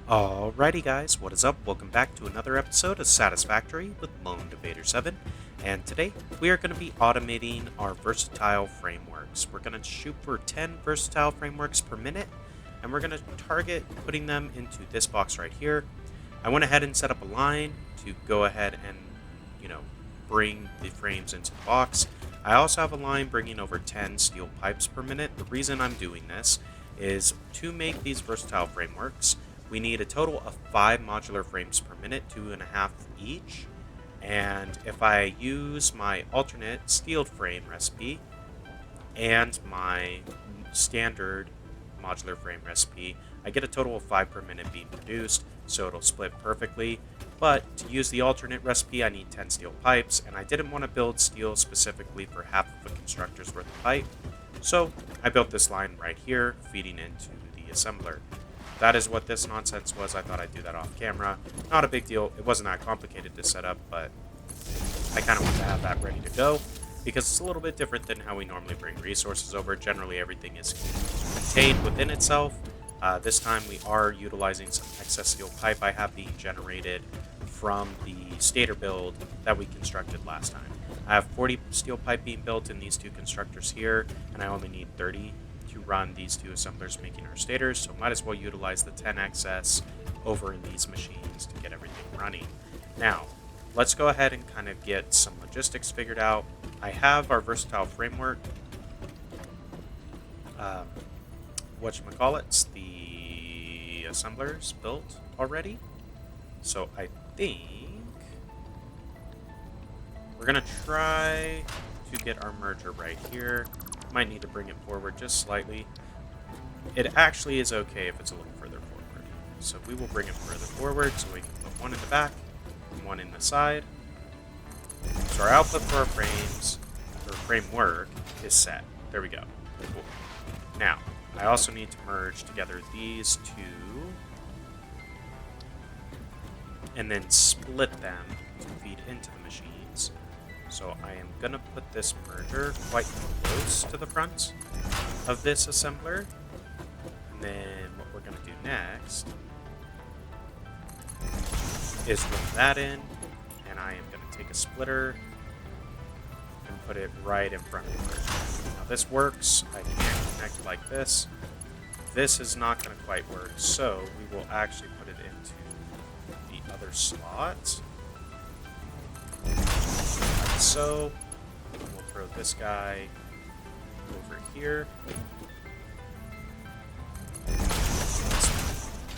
Alrighty guys, what is up? Welcome back to another episode of Satisfactory with Lone Debater 7. And today we are going to be automating our versatile frameworks. We're going to shoot for 10 versatile frameworks per minute, and we're going to target putting them into this box right here. I went ahead and set up a line to go ahead and, bring the frames into the box. I also have a line bringing over 10 steel pipes per minute. The reason I'm doing this is to make these versatile frameworks, we need a total of 5 modular frames per minute, 2.5 each. And if I use my alternate steel frame recipe and my standard modular frame recipe, I get a total of 5 per minute being produced, so it'll split perfectly. But to use the alternate recipe, I need 10 steel pipes, and I didn't want to build steel specifically for half of a constructor's worth of pipe. So I built this line right here, feeding into the assembler. That is what this nonsense was. I thought I'd do that off camera. Not a big deal. It wasn't that complicated to set up, but I kind of want to have that ready to go because it's a little bit different than how we normally bring resources over. Generally, everything is contained within itself. This time, we are utilizing some excess steel pipe I have being generated from the stator build that we constructed last time. I have 40 steel pipe being built in these two constructors here, and I only need 30 to run these two assemblers making our stators, so might as well utilize the 10 excess over in these machines to get everything running. Now, let's go ahead and kind of get some logistics figured out. I have our versatile framework, the assemblers built already. So I think we're going to try to get our merger right here. Might need to bring it forward just slightly. It actually is okay if it's a little further forward. So we will bring it further forward so we can put one in the back and one in the side. So our output for our frames, or framework, is set. There we go. Cool. Now, I also need to merge together these two and then split them to feed into the machines. So I am going to put this merger quite close to the front of this assembler. And then what we're going to do next is run that in, and I am going to take a splitter and put it right in front of the merger. Now this works. I can connect like this. This is not going to quite work, so we will actually put it into the other slot. Like so. We'll throw this guy over here.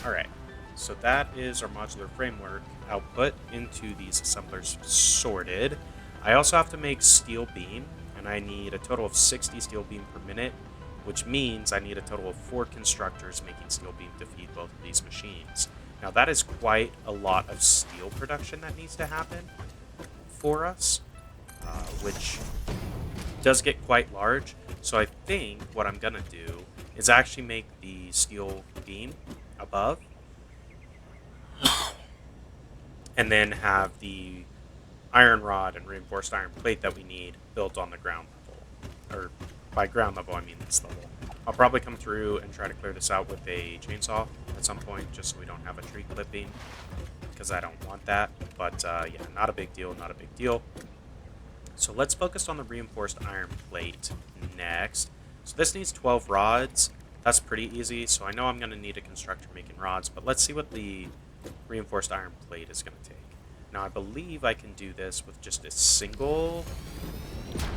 Alright, so that is our modular framework output into these assemblers sorted. I also have to make steel beam, and I need a total of 60 steel beam per minute, which means I need a total of 4 constructors making steel beam to feed both of these machines. Now that is quite a lot of steel production that needs to happen for us, which does get quite large. So I think what I'm going to do is actually make the steel beam above and then have the iron rod and reinforced iron plate that we need built on the ground level. Or by ground level, I mean this level. I'll probably come through and try to clear this out with a chainsaw at some point, just so we don't have a tree clipping, because I don't want that. But yeah, not a big deal, not a big deal. So let's focus on the reinforced iron plate next. So this needs 12 rods. That's pretty easy, so I know I'm going to need a constructor making rods, but let's see what the reinforced iron plate is going to take. Now, I believe I can do this with just a single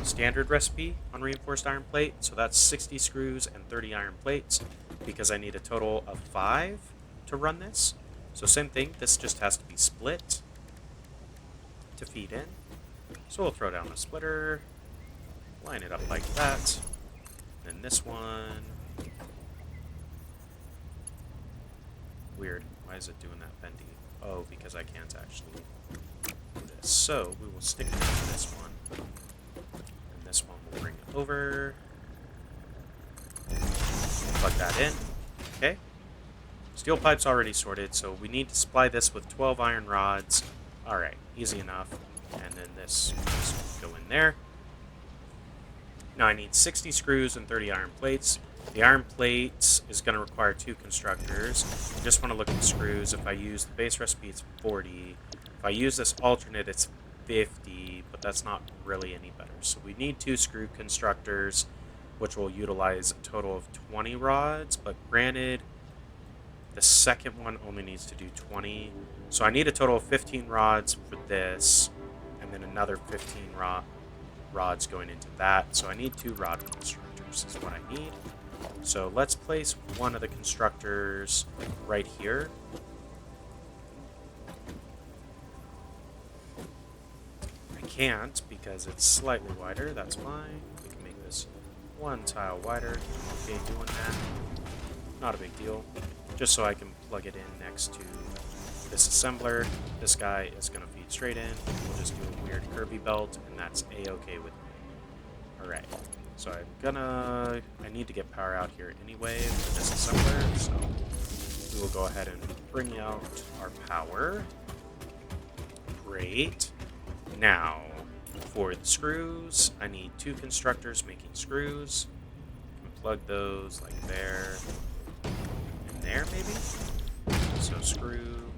standard recipe on reinforced iron plate. So that's 60 screws and 30 iron plates, because I need a total of 5 to run this. So same thing, this just has to be split to feed in. So we'll throw down a splitter, line it up like that. Then this one. Weird. Why is it doing that bendy? Oh, because I can't actually do this. So we will stick it into this one. And this one will bring it over. Plug that in. Okay. Steel pipe's already sorted, so we need to supply this with 12 iron rods. Alright, easy enough. And then this will go in there. Now I need 60 screws and 30 iron plates. The iron plate is going to require 2 constructors. I just want to look at the screws. If I use the base recipe, it's 40. If I use this alternate, it's 50, but that's not really any better. So we need 2 screw constructors, which will utilize a total of 20 rods, but granted, the second one only needs to do 20. So I need a total of 15 rods for this, and then another 15 rods going into that. So I need 2 rod constructors is what I need. So let's place one of the constructors right here. I can't because it's slightly wider. That's fine. We can make this 1 tile wider. Okay, doing that. Not a big deal. Just so I can plug it in next to this assembler. This guy is going to feed straight in. We'll just do a weird curvy belt, and that's a-okay with me. Alright. So I need to get power out here anyway for this assembler, so we will go ahead and bring out our power. Great. Now, for the screws, I need 2 constructors making screws. I'm gonna plug those like there and there maybe. So screw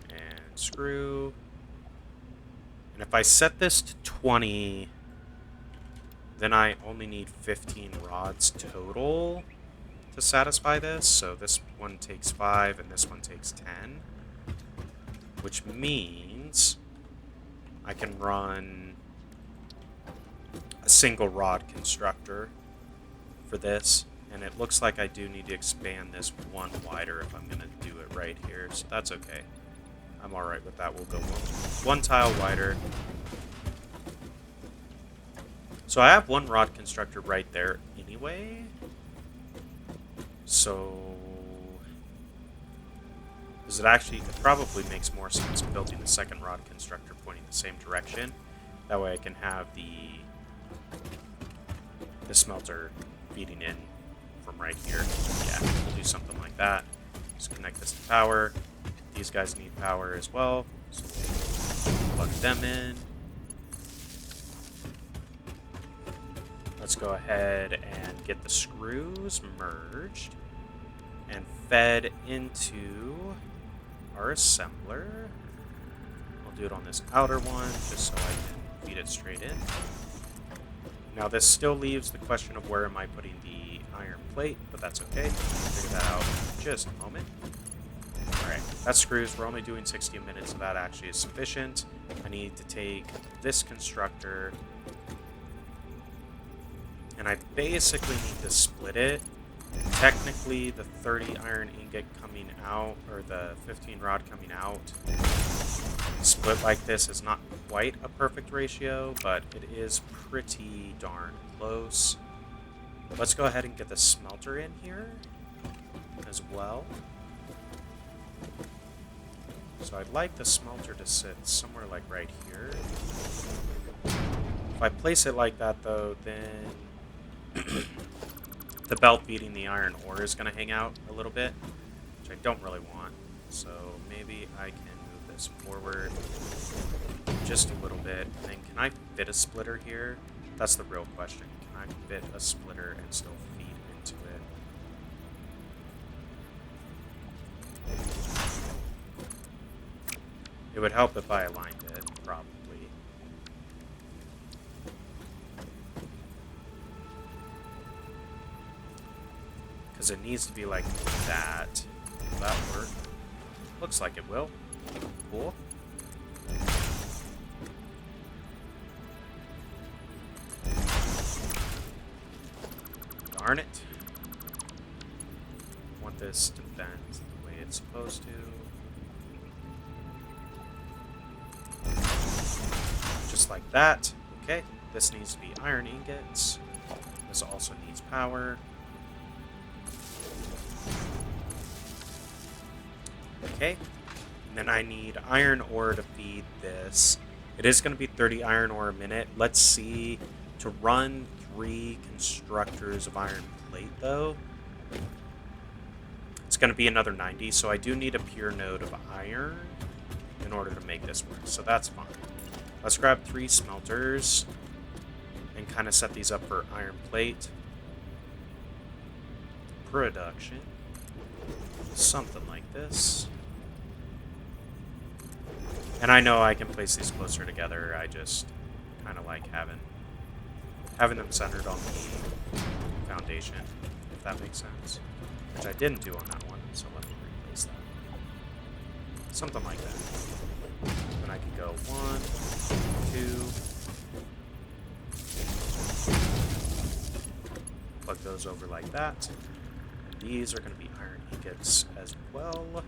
and screw. And if I set this to 20, then I only need 15 rods total to satisfy this. So this one takes 5 and this one takes 10. Which means I can run a single rod constructor for this. And it looks like I do need to expand this 1 wider if I'm going to do it right here. So that's okay. I'm alright with that. We'll go one tile wider. So I have 1 rod constructor right there anyway. So it probably makes more sense building the second rod constructor pointing the same direction. That way I can have the smelter feeding in from right here. Yeah, we'll do something like that. Just connect this to power. These guys need power as well. So we'll plug them in. Let's go ahead and get the screws merged and fed into our assembler. I'll do it on this outer one just so I can feed it straight in. Now this still leaves the question of where am I putting the iron plate, but that's okay. We'll figure that out in just a moment. Alright, that's screws. We're only doing 60 minutes, so that actually is sufficient. I need to take this constructor, and I basically need to split it. Technically, the 30 iron ingot coming out, or the 15 rod coming out, split like this is not quite a perfect ratio, but it is pretty darn close. Let's go ahead and get the smelter in here as well. So I'd like the smelter to sit somewhere like right here. If I place it like that, though, then the belt feeding the iron ore is going to hang out a little bit, which I don't really want. So maybe I can move this forward just a little bit. And then can I fit a splitter here? That's the real question. Can I fit a splitter and still feed into it? It would help if I aligned it, probably. Because it needs to be like that. Will that work? Looks like it will. Cool. Darn it. I want this to bend the way it's supposed to. Just like that. Okay. This needs to be iron ingots. This also needs power. Okay. And then I need iron ore to feed this. It is going to be 30 iron ore a minute. Let's see. To run 3 constructors of iron plate, though, it's going to be another 90. So I do need a pure node of iron in order to make this work. So that's fine. Let's grab 3 smelters and kind of set these up for iron plate. production. Something like this. And I know I can place these closer together. I just kind of like having them centered on the foundation, if that makes sense. Which I didn't do on that one, so let me replace that. Something like that. Then I can go 1, 2. Plug those over like that. And these are going to be iron ingots as well.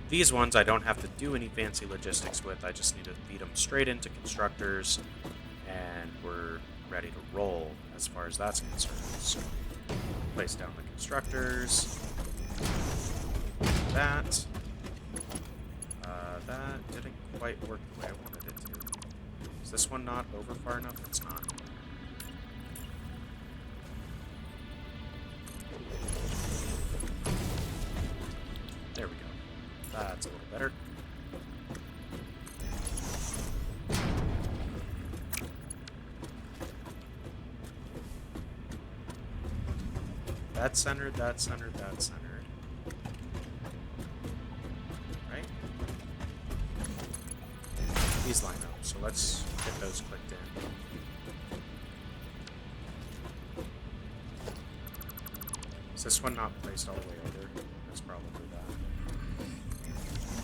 These ones I don't have to do any fancy logistics with. I just need to feed them straight into constructors, and we're ready to roll as far as that's concerned. So, place down the constructors. That. That didn't quite work the way I wanted it to. Is this one not over far enough? It's not. There we go. That's a little better. That's centered, that's centered, that's centered. Right? These line up, so let's get those clicked in. Is this one not placed all the way over? That's probably that.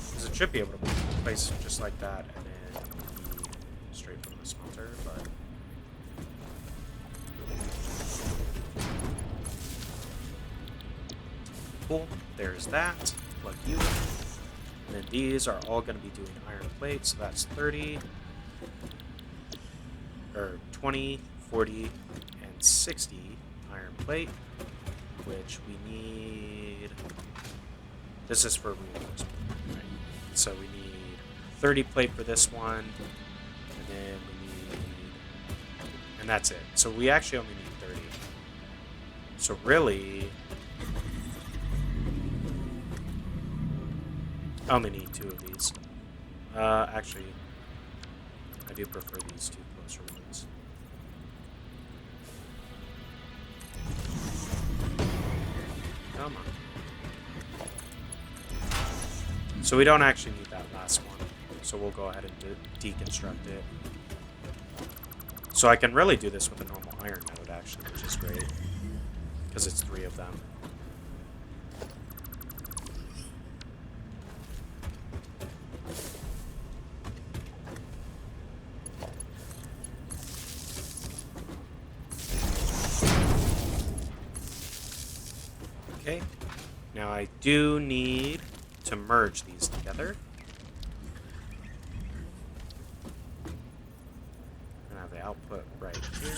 Because it should be able to place just like that and then feed straight from the smelter, but... Cool. There's that. Plug you in. And then these are all going to be doing iron plate, so that's 30, or 20, 40, and 60 iron plate, which we need... This is for reinforcement, right? So we need 30 plate for this one, and then we need... And that's it. So we actually only need 30. So really... I only need 2 of these. Actually, I do prefer these 2 closer ones. Come on. So we don't actually need that last one. So we'll go ahead and deconstruct it. So I can really do this with a normal iron node, actually, which is great. Because it's 3 of them. Okay, now I do need to merge these together. And have the output right here.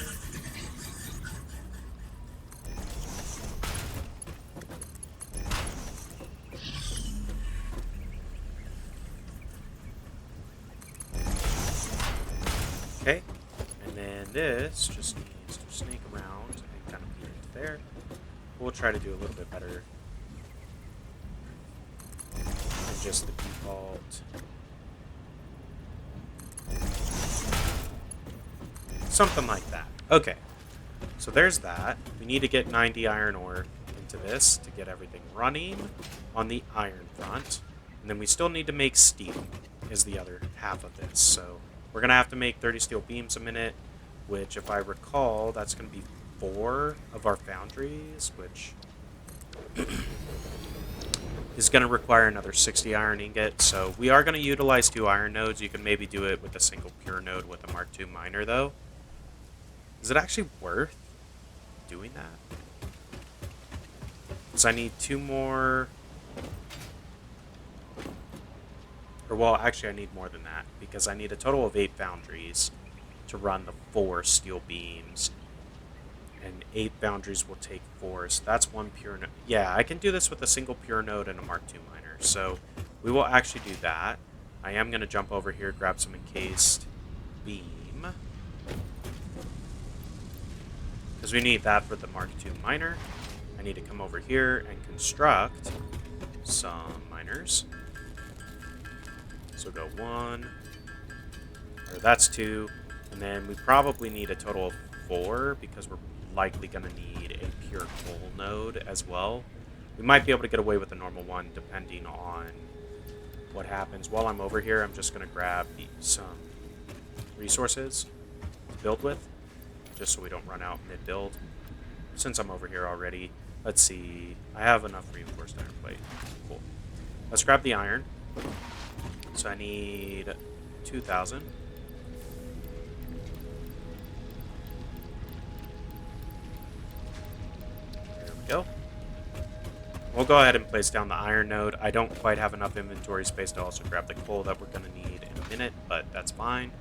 Okay, and then this just needs to snake around and kind of feed into there. We'll try to do a little bit better than just the default. Something like that. Okay, so there's that. We need to get 90 iron ore into this to get everything running on the iron front. And then we still need to make steel is the other half of this. So we're going to have to make 30 steel beams a minute, which if I recall, that's going to be 4 of our foundries, which is going to require another 60 iron ingot. So we are going to utilize 2 iron nodes. You can maybe do it with a single pure node with a Mark II miner, though. Is it actually worth doing that? Because I need 2 more... Or, well, actually, I need more than that. Because I need a total of 8 foundries to run the 4 steel beams. And 8 foundries will take 4, so that's 1 pure node. Yeah, I can do this with a single pure node and a Mark II miner. So we will actually do that. I am going to jump over here, grab some encased beam. Because we need that for the Mark II miner. I need to come over here and construct some miners. So go 1, or that's 2, and then we probably need a total of 4 because we're likely going to need a pure coal node as well. We might be able to get away with a normal one depending on what happens. While I'm over here, I'm just going to grab some resources to build with, just so we don't run out mid-build. Since I'm over here already, let's see. I have enough reinforced iron plate. Cool. Let's grab the iron. So I need 2,000. There we go. We'll go ahead and place down the iron node. I don't quite have enough inventory space to also grab the coal that we're going to need in a minute, but that's fine.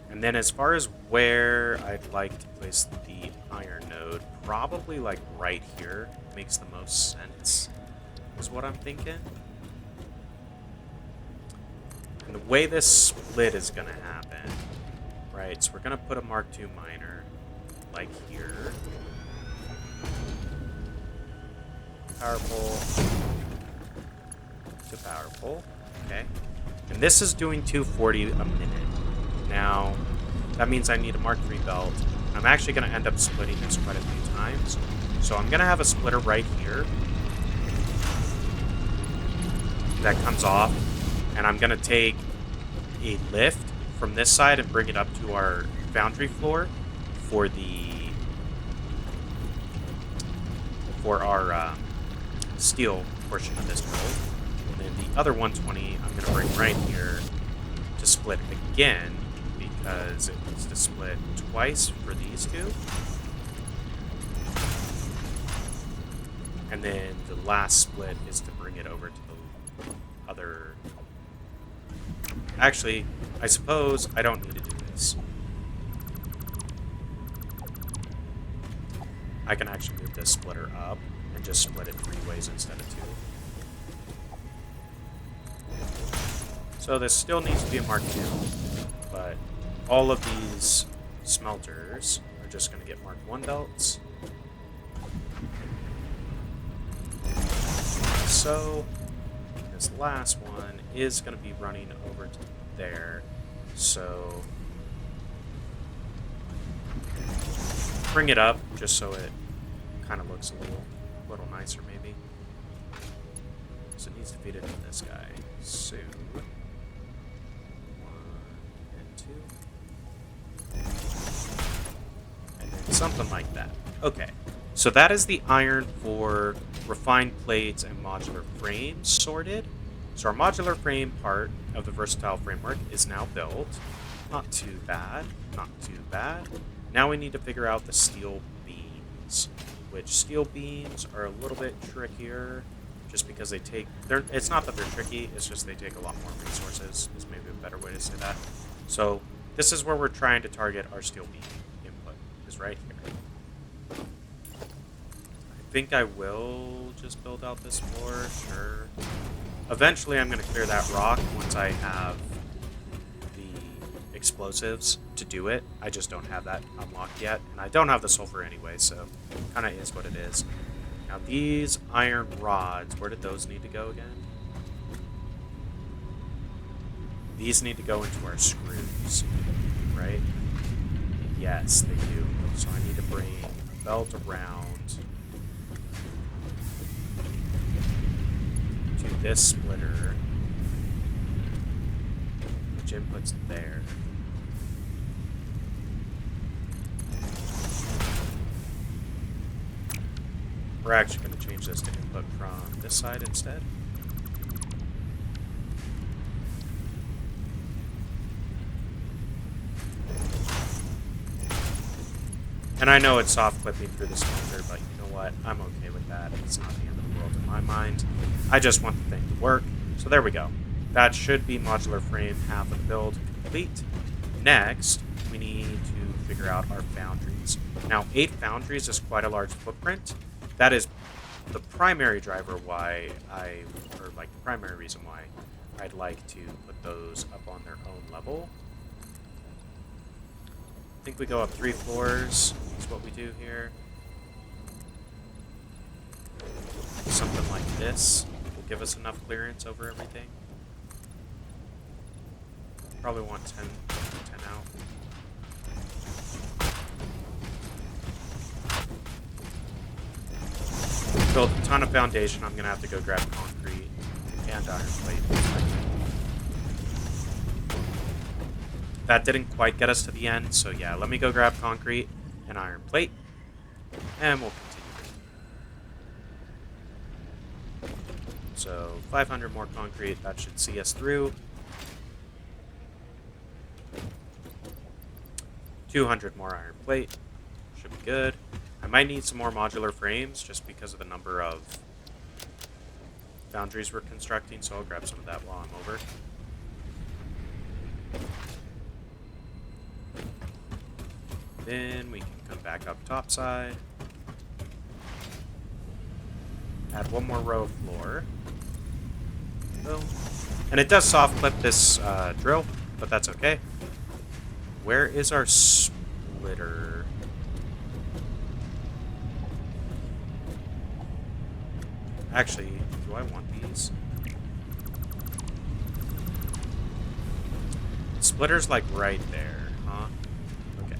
And then as far as where I'd like to place the iron node, probably like right here makes the most sense, is what I'm thinking. And the way this split is going to happen, right, so we're going to put a Mark II miner like here. Power pole to power pole. Okay. And this is doing 240 a minute. Now, that means I need a Mark III belt. I'm actually going to end up splitting this quite a few times. So I'm going to have a splitter right here that comes off. And I'm going to take a lift from this side and bring it up to our foundry floor for our steel portion of this build. And then the other 120 I'm going to bring right here to split again, because it needs to split twice for these two. And then the last split is to bring it over to the other... Actually, I suppose I don't need to do this. I can actually move this splitter up and just split it 3 ways instead of 2. So this still needs to be a Mark II, but all of these smelters are just going to get Mark I belts. So this last one is going to be running over to there. So bring it up just so it kind of looks a little nicer maybe. So it needs to feed into this guy. So 1 and 2. And then something like that. Okay. So that is the iron for refined plates and modular frames sorted. So our modular frame part of the versatile framework is now built. Not too bad. Not too bad. Now we need to figure out the steel beams, which steel beams are a little bit trickier just because they take... It's not that they're tricky, it's just they take a lot more resources, is maybe a better way to say that. So this is where we're trying to target our steel beam input, is right here. I think I will just build out this floor, sure. Eventually I'm going to clear that rock once I have the explosives to do it. I just don't have that unlocked yet, and I don't have the sulfur anyway, so it kind of is what it is. Now these iron rods, where did those need to go again? These need to go into our screws, right? Yes, they do. So I need to bring a belt around to this splitter, which inputs there. We're actually going to change this to input from this side instead. And I know it's soft clipping through the smelter, but you know what? I'm okay with that. It's not the end of the world in my mind. I just want the thing to work. So there we go. That should be modular frame half of the build complete. Next, we need to figure out our foundries. Now, 8 foundries is quite a large footprint. That is the primary driver why the primary reason why I'd like to put those up on their own level. I think we go up 3 floors, is what we do here. Something like this will give us enough clearance over everything. Probably want 10 out. built a ton of foundation. I'm going to have to go grab concrete and iron plate. That didn't quite get us to the end, so yeah, let me go grab concrete and iron plate, and we'll continue. So 500 more concrete, that should see us through. 200 more iron plate, should be good. I might need some more modular frames just because of the number of foundries we're constructing, so I'll grab some of that while I'm over. Then we can come back up topside. Add one more row of floor. Boom. And it does soft clip this drill, but that's okay. Where is our splitter? Actually, do I want these? Splitter's like right there, huh? Okay.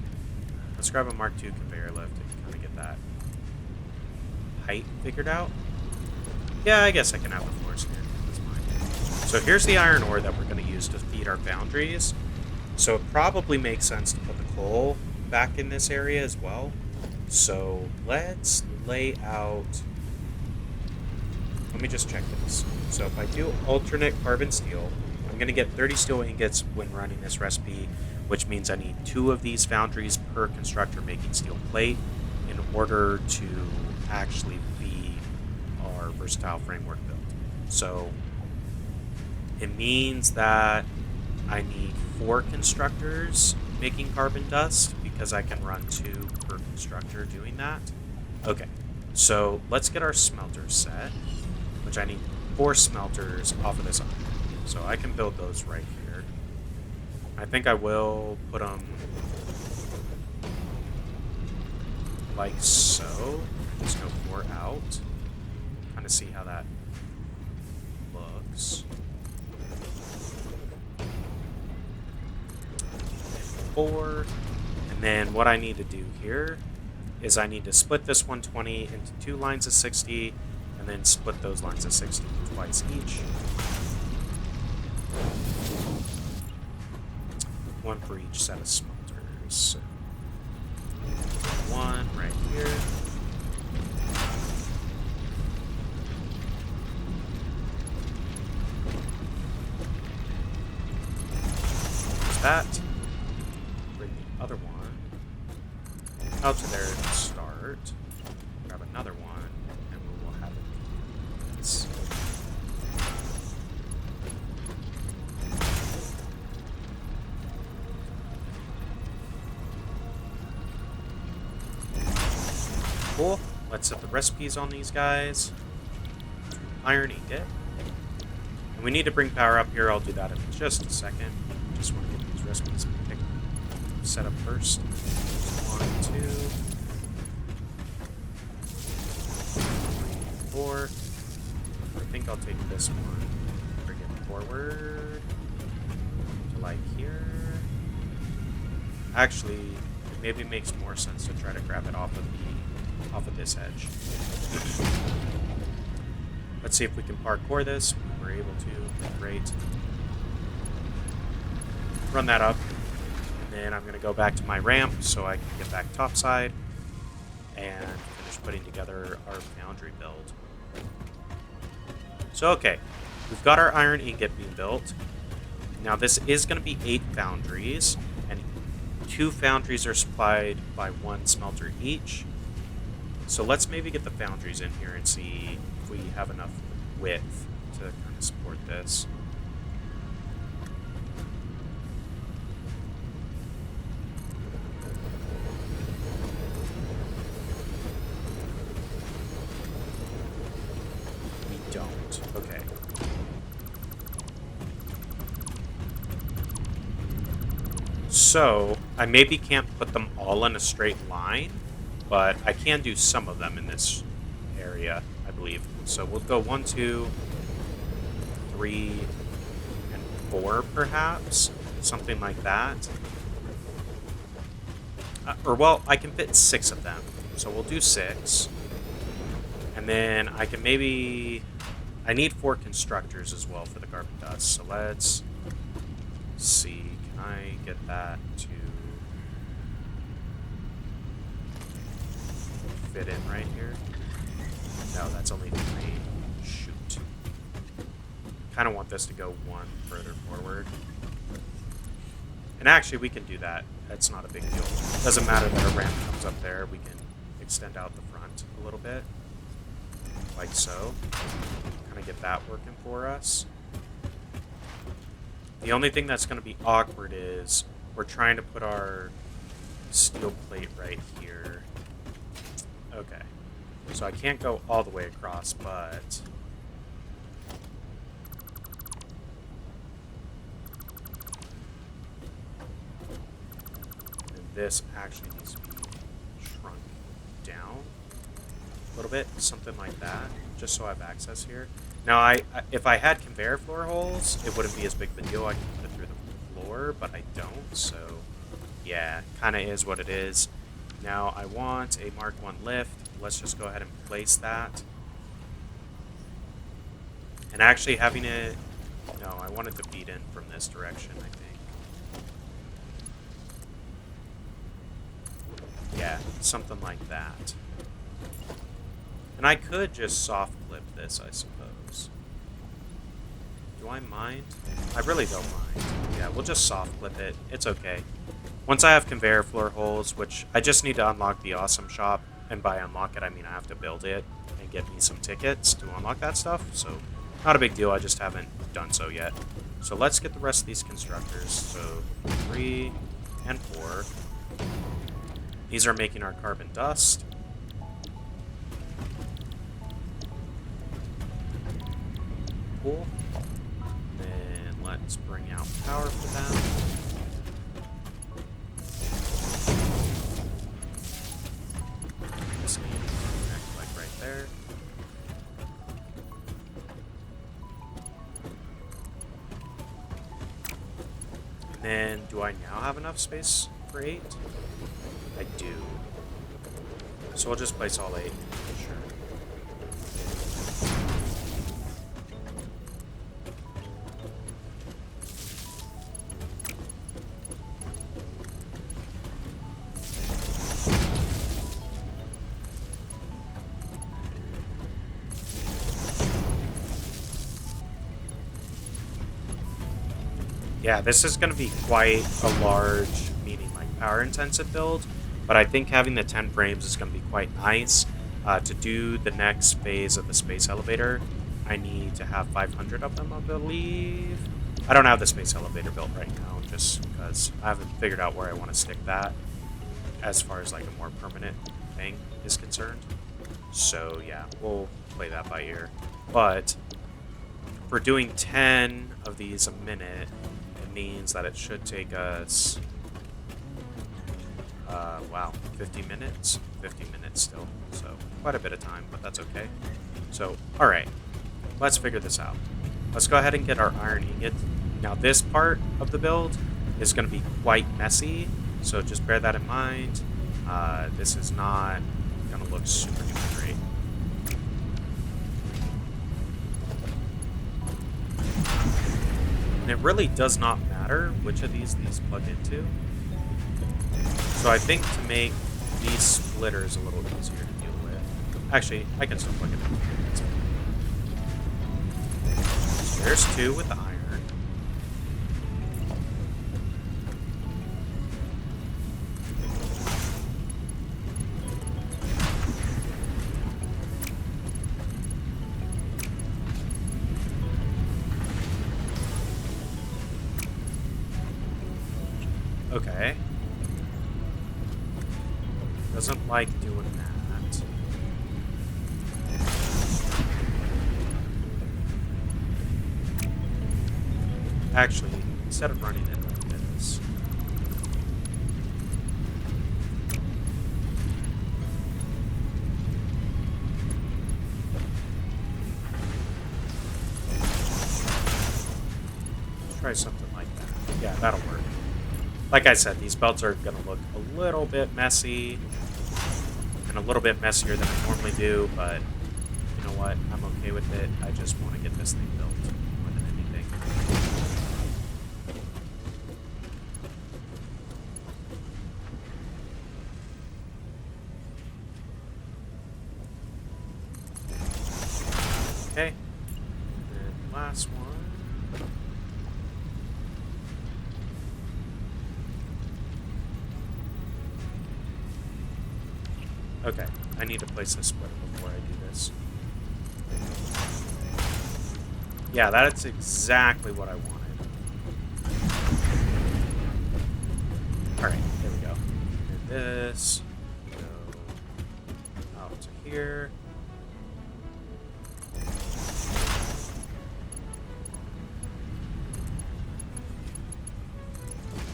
Let's grab a Mark II conveyor lift and kind of get that height figured out. Yeah, I guess I can have the floors here. That's fine. So here's the iron ore that we're going to use to feed our foundries. So it probably makes sense to put the coal back in this area as well. So let's lay out... Let me just check this. So if I do alternate carbon steel, I'm going to get 30 steel ingots when running this recipe, which means I need 2 of these foundries per constructor making steel plate in order to actually feed our versatile framework build. So it means that I need 4 constructors making carbon dust because I can run 2 per constructor doing that. Okay, so let's get our smelters set, which I need 4 smelters off of this iron. So I can build those right here. I think I will put them like so. Just go 4 out. Kind of see how that looks. 4. And then what I need to do here is I need to split this 120 into 2 lines of 60 and then split those lines of 60 twice each. 1 for each set of smelters. So 1 right here. There's that. Bring the other one out to there to start. Grab another one, and we will have it. This. Cool. Let's set the recipes on these guys. Iron ingot. And we need to bring power up here. I'll do that in just a second. Just want to get these recipes set up first. 1, 2, 3, 4. I think I'll take this one. Bring it forward to like here. Actually, it maybe makes more sense to try to grab it off of this edge. Let's see if we can parkour this. We're able to. Great. Run that up. And then I'm going to go back to my ramp so I can get back topside and finish putting together our foundry build. So, okay. We've got our iron ingot being built. Now, this is going to be 8 foundries, and 2 foundries are supplied by 1 smelter each. So let's maybe get the foundries in here and see if we have enough width to kind of support this. We don't. Okay. So I maybe can't put them all in a straight line, but I can do some of them in this area, I believe. So we'll go 1, 2, 3, and 4, perhaps. Something like that. Or, well, I can fit 6 of them. So we'll do 6. And And then I can maybe... I need 4 constructors as well for the carbon dust. So let's see. Can I get that to fit in right here? No, that's only 3. Shoot. Kind of want this to go 1 further forward. And actually, we can do that. That's not a big deal. Doesn't matter that a ramp comes up there. We can extend out the front a little bit. Like so. Kind of get that working for us. The only thing that's going to be awkward is we're trying to put our steel plate right here. Okay. So I can't go all the way across, but... and this actually needs to be shrunk down a little bit, something like that, just so I have access here. Now, if I had conveyor floor holes, it wouldn't be as big of a deal. I can put it through the floor, but I don't, so yeah, kind of is what it is. Now, I want a Mark 1 lift. Let's just go ahead and place that. And actually having it... no, I want it to feed in from this direction, I think. Yeah, something like that. And I could just soft flip this, I suppose. Do I mind? I really don't mind. Yeah, we'll just soft flip it. It's okay. Once I have conveyor floor holes, which I just need to unlock the awesome shop, and by unlock it, I mean I have to build it and get me some tickets to unlock that stuff, so not a big deal, I just haven't done so yet. So let's get the rest of these constructors. So 3 and 4. These are making our carbon dust. Cool. Then let's bring out power for them. Just need to connect like right there. And then, do I now have enough space for 8? I do. So we'll just place all 8. Sure. Yeah, this is going to be quite a large, meaning like power-intensive build, but I think having the 10 frames is going to be quite nice. To do the next phase of the space elevator, I need to have 500 of them, I believe. I don't have the space elevator built right now, just because I haven't figured out where I want to stick that, as far as like a more permanent thing is concerned. So yeah, we'll play that by ear. But for doing 10 of these a minute, means that it should take us, wow, 50 minutes? 50 minutes still, so quite a bit of time, but that's okay. So, alright, let's figure this out. Let's go ahead and get our iron ingot. Now, this part of the build is going to be quite messy, so just bear that in mind. This is not going to look super duper great. And it really does not matter which of these plug into. So I think to make these splitters a little easier to deal with. Actually, I can still plug it in. So there's 2 with the iron. Okay. Doesn't like doing that. Actually, instead of running it like this. Let's try something like that. Yeah, that'll work. Like I said, these belts are going to look a little bit messy and a little bit messier than I normally do, but know what? I'm okay with it. I just want to get this thing built more than anything. Okay. And last one. Okay, I need to place this splitter before I do this. Yeah, that's exactly what I wanted. Alright, there we go. And this. Go out to here.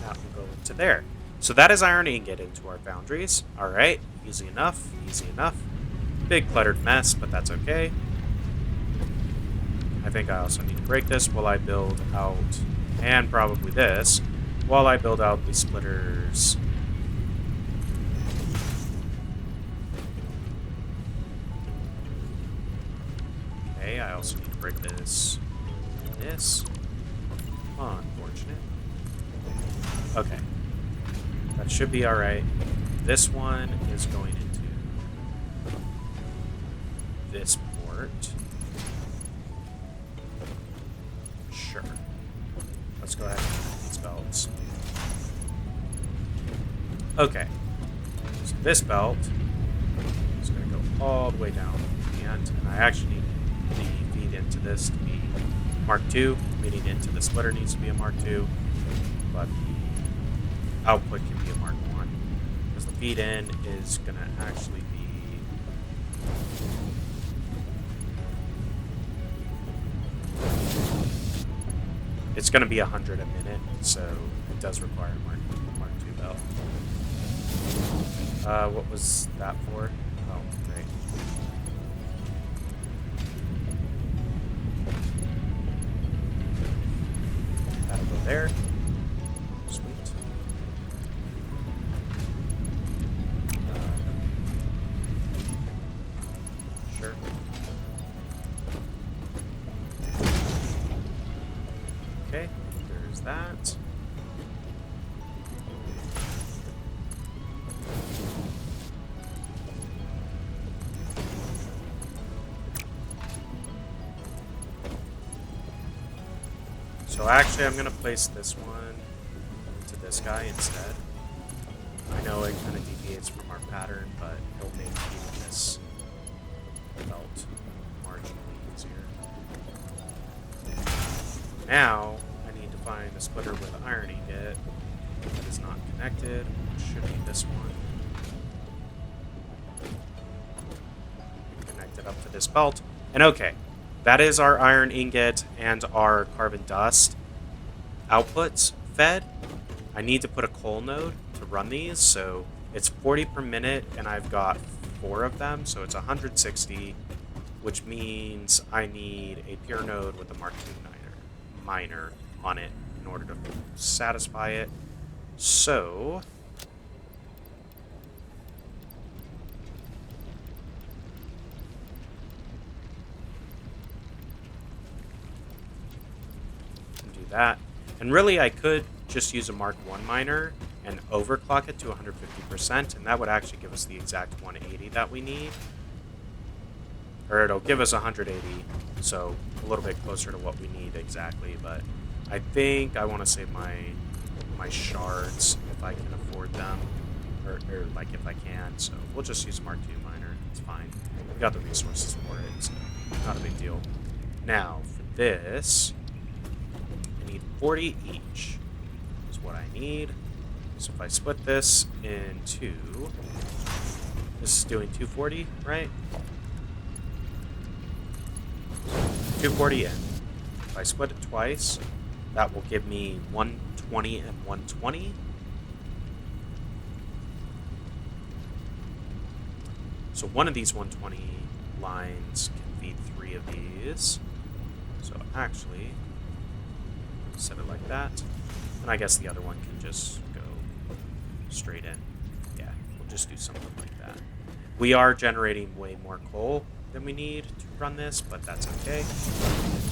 That will go into there. So that is iron ingot into our foundries. Alright, easy enough, easy enough. Big cluttered mess, but that's okay. I think I also need to break this while I build out, and probably this, while I build out these splitters. Okay, I also need to break this. This. Unfortunate. Okay. That should be alright. This one is going into this port. Sure. Let's go ahead and put these belts. Okay. So this belt is going to go all the way down to the end. And I actually need the feed into this to be Mark II, meaning into the splitter needs to be a Mark II. But the output can be a Mark I. Because the feed in is going to actually be... It's going to be 100 a minute, so it does require a Mark II belt. What was that for? Oh, great. That'll go there. Sweet. Sure. Okay, there's that. So actually, I'm going to place this one into this guy instead. I know it kind of deviates from our pattern, but it'll make keeping this belt marginally easier. Now, I need to find a splitter with iron ingot that is not connected, which should be this one. Connect it up to this belt. And okay, that is our iron ingot and our carbon dust outputs fed. I need to put a coal node to run these, so it's 40 per minute, and I've got 4 of them, so it's 160, which means I need a pure node with a Mark II miner on it in order to satisfy it. So do that. And really, I could just use a Mark I miner and overclock it to 150%, and that would actually give us the exact 180 that we need. Or it'll give us 180, so a little bit closer to what we need exactly, but I think I want to save my shards if I can afford them, or like if I can, so we'll just use a Mark II miner. It's fine. We've got the resources for it, so not a big deal. Now, for this, I need 40 each is what I need. So if I split this in 2, this is doing 240, right? 240 in. If I split it twice, that will give me 120 and 120. So one of these 120 lines can feed 3 of these. So actually, set it like that. And I guess the other one can just go straight in. Yeah, we'll just do something like that. We are generating way more coal, than we need to run this, but that's okay.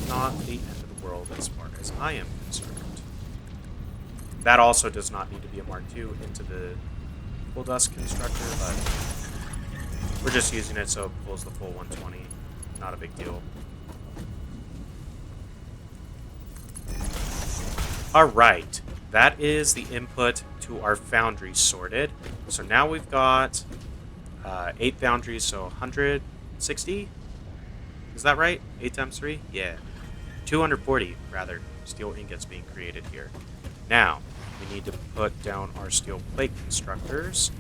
Not the end of the world as far as I am concerned. That also does not need to be a Mark II into the full dust constructor, but we're just using it so it pulls the full 120. Not a big deal. Alright, that is the input to our foundry sorted. So now we've got 8 foundries, so 160? Is that right? 8 times 3? Yeah. 240, rather, steel ingots being created here. Now, we need to put down our steel plate constructors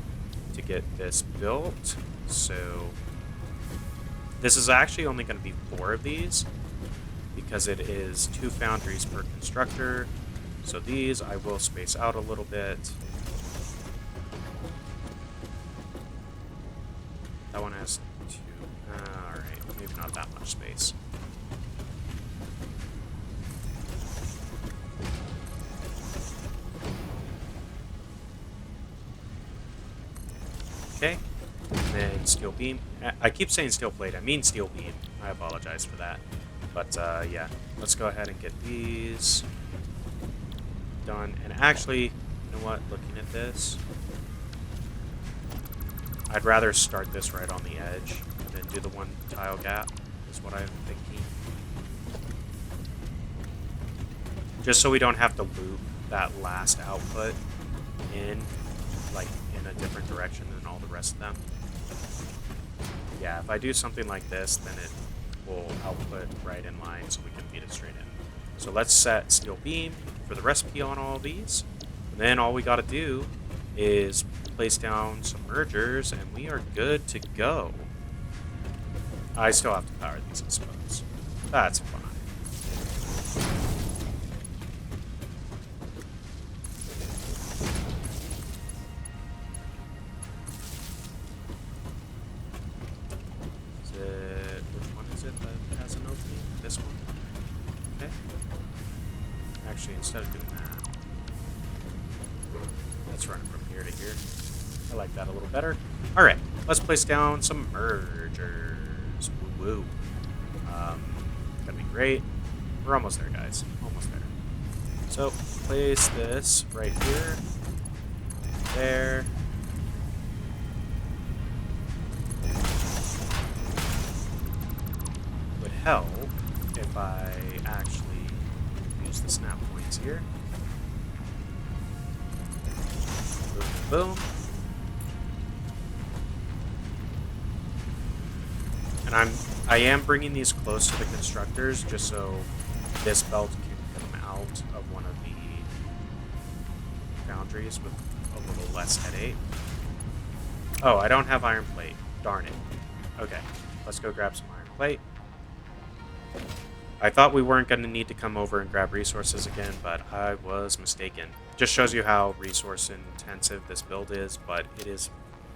to get this built. So, this is actually only going to be 4 of these, because it is 2 foundries per constructor. So these I will space out a little bit. That one has 2. Alright, maybe not that much space. Okay, and then steel beam. I keep saying steel plate, I mean steel beam. I apologize for that. But yeah, let's go ahead and get these done. And actually, you know what, looking at this, I'd rather start this right on the edge and then do the 1 tile gap, is what I'm thinking. Just so we don't have to loop that last output in, like, in a different direction than all the rest of them. Yeah, if I do something like this, then it will output right in line so we can feed it straight in. So let's set steel beam for the recipe on all of these. And then all we got to do is place down some mergers and we are good to go. I still have to power these, I suppose. That's fine. Which one is it that has an opening? This one? Okay. Actually, instead of doing that, let's run it from here to here. I like that a little better. Alright, let's place down some mergers. Woo-woo. Gonna be great. We're almost there, guys. Almost there. So, place this right here. There. Would help if I actually use the snap points here. Boom, boom. And I am bringing these close to the constructors just so this belt can come out of one of the foundries with a little less headache. Oh, I don't have iron plate. Darn it. Okay, let's go grab some iron plate. I thought we weren't going to need to come over and grab resources again, but I was mistaken. Just shows you how resource intensive this build is, but it is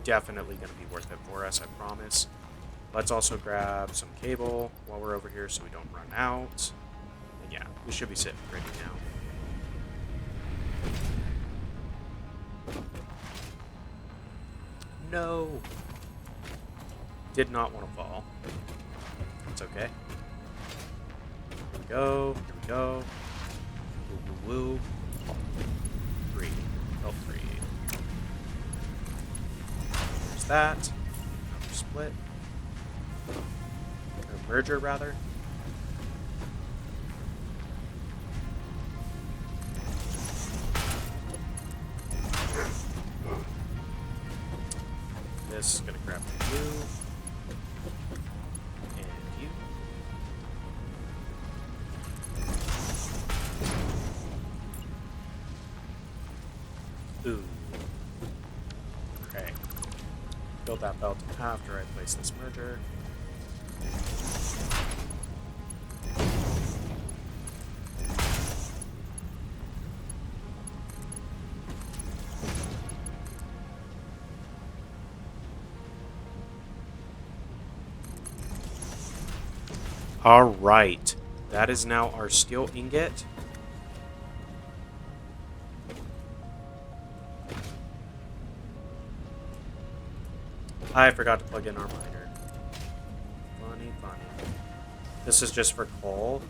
definitely going to be worth it for us, I promise. Let's also grab some cable while we're over here so we don't run out. And yeah, we should be sitting pretty now. No! Did not want to fall. It's okay. Here we go. Here we go. Woo, woo, woo. 3. Oh, 3. There's that. Another split. Or merger, rather. This is going to grab you. And you. Ooh. Okay. Build that belt after I place this merger. Alright, that is now our steel ingot. I forgot to plug in our miner. This is just for coal.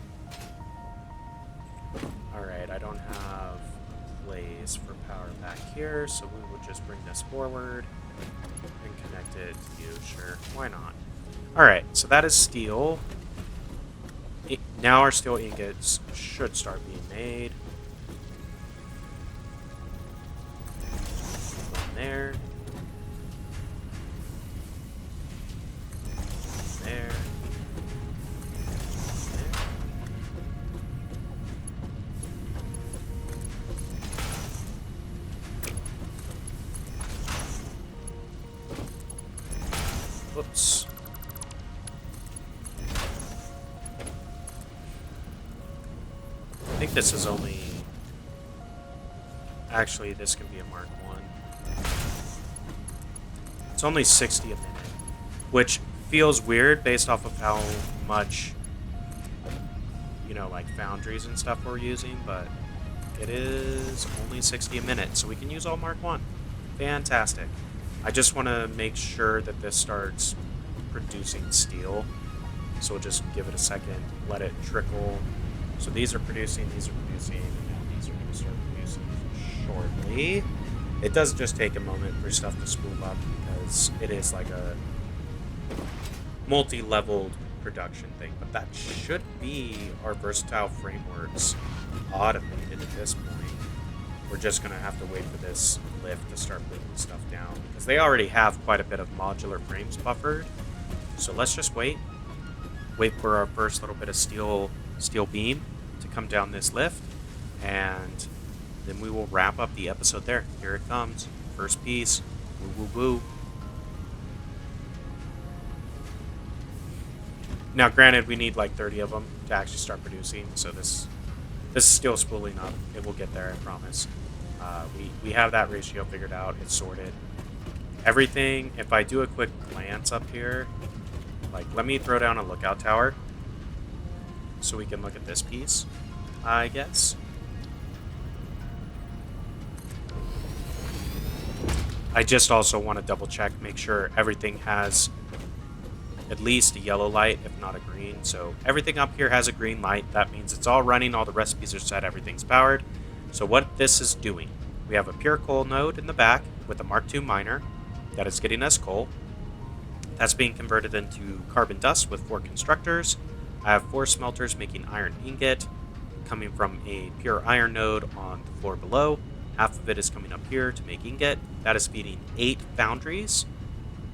Alright, I don't have a place for power back here, so we will just bring this forward and connect it to you. Sure, why not? Alright, so that is steel. Now our steel ingots should start being made. One there. There. Whoops. I think this is only... Actually, this can be a Mark 1. It's only 60 a minute, which feels weird based off of how much, you know, like foundries and stuff we're using, but it is only 60 a minute, so we can use all Mark 1. Fantastic. I just want to make sure that this starts producing steel. So we'll just give it a second, let it trickle. So these are producing, and these are going to start producing shortly. It does just take a moment for stuff to spool up because it is like a multi-leveled production thing. But that should be our versatile frameworks automated at this point. We're just going to have to wait for this lift to start bringing stuff down because they already have quite a bit of modular frames buffered. So let's just wait for our first little bit of steel beam to come down this lift, and then we will wrap up the episode there. Here it comes, first piece. Woo woo woo. Now, granted, we need like 30 of them to actually start producing, so this is still spooling up. It will get there, I promise. We have that ratio figured out. It's sorted. Everything, if I do a quick glance up here, like, let me throw down a lookout tower so we can look at this piece, I guess. I just also want to double check, make sure everything has at least a yellow light, if not a green. So everything up here has a green light. That means it's all running, all the recipes are set, everything's powered. So what this is doing, we have a pure coal node in the back with a Mark II miner that is getting us coal. That's being converted into carbon dust with 4 constructors. I have 4 smelters making iron ingot coming from a pure iron node on the floor below. Half of it is coming up here to make ingot. That is feeding 8 foundries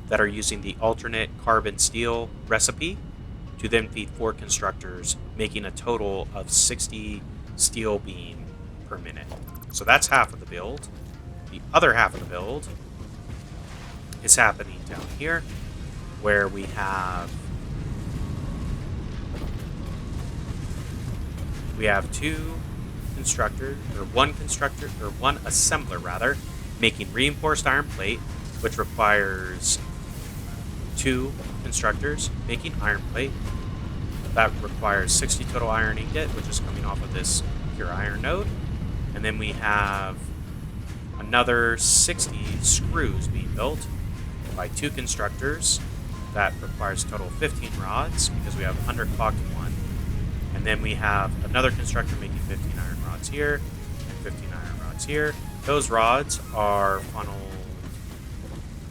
that are using the alternate carbon steel recipe to then feed 4 constructors, making a total of 60 steel beam per minute. So that's half of the build. The other half of the build is happening down here, where we have 2 constructors, or one assembler rather, making reinforced iron plate, which requires 2 constructors making iron plate. That requires 60 total iron ingot, which is coming off of this pure iron node. And then we have another 60 screws being built by 2 constructors. That requires a total of 15 rods because we have 100 clocked one. And then we have another constructor making 15 iron rods here and 15 iron rods here. Those rods are funneled.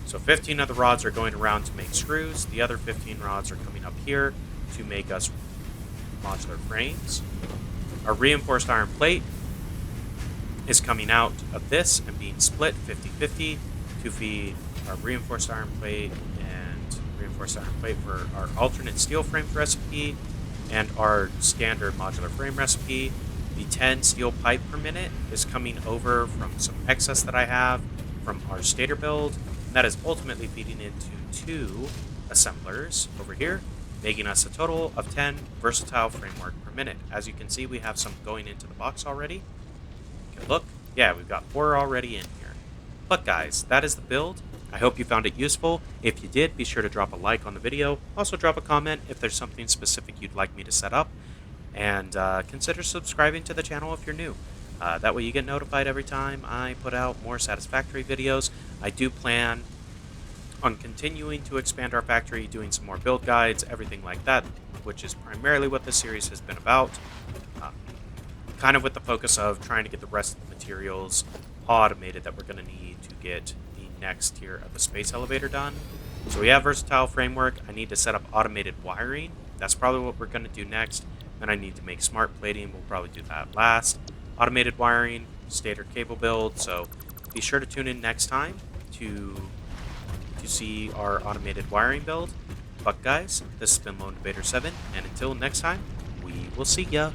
So 15 of the rods are going around to make screws. The other 15 rods are coming up here to make us modular frames. Our reinforced iron plate is coming out of this and being split 50-50 to feed our reinforced iron plate and reinforced iron plate for our alternate steel frames recipe and our standard modular frame recipe. The 10 steel pipe per minute is coming over from some excess that I have from our stator build. And that is ultimately feeding into 2 assemblers over here, making us a total of 10 versatile framework per minute. As you can see, we have some going into the box already. You can look. Yeah, we've got 4 already in here. But guys, that is the build. I hope you found it useful. If you did, be sure to drop a like on the video. Also drop a comment if there's something specific you'd like me to set up. And consider subscribing to the channel if you're new. That way you get notified every time I put out more Satisfactory videos. I do plan on continuing to expand our factory, doing some more build guides, everything like that, which is primarily what this series has been about. Uh, Kind of with the focus of trying to get the rest of the materials automated that we're going to need to get the next tier of the space elevator done. So we have versatile framework. I need to set up automated wiring. That's probably what we're going to do next. Then I need to make smart plating. We'll probably do that last. Automated wiring, stator cable build. So be sure to tune in next time to see our automated wiring build. But guys, this has been Lone Debater 7, and until next time, we will see ya.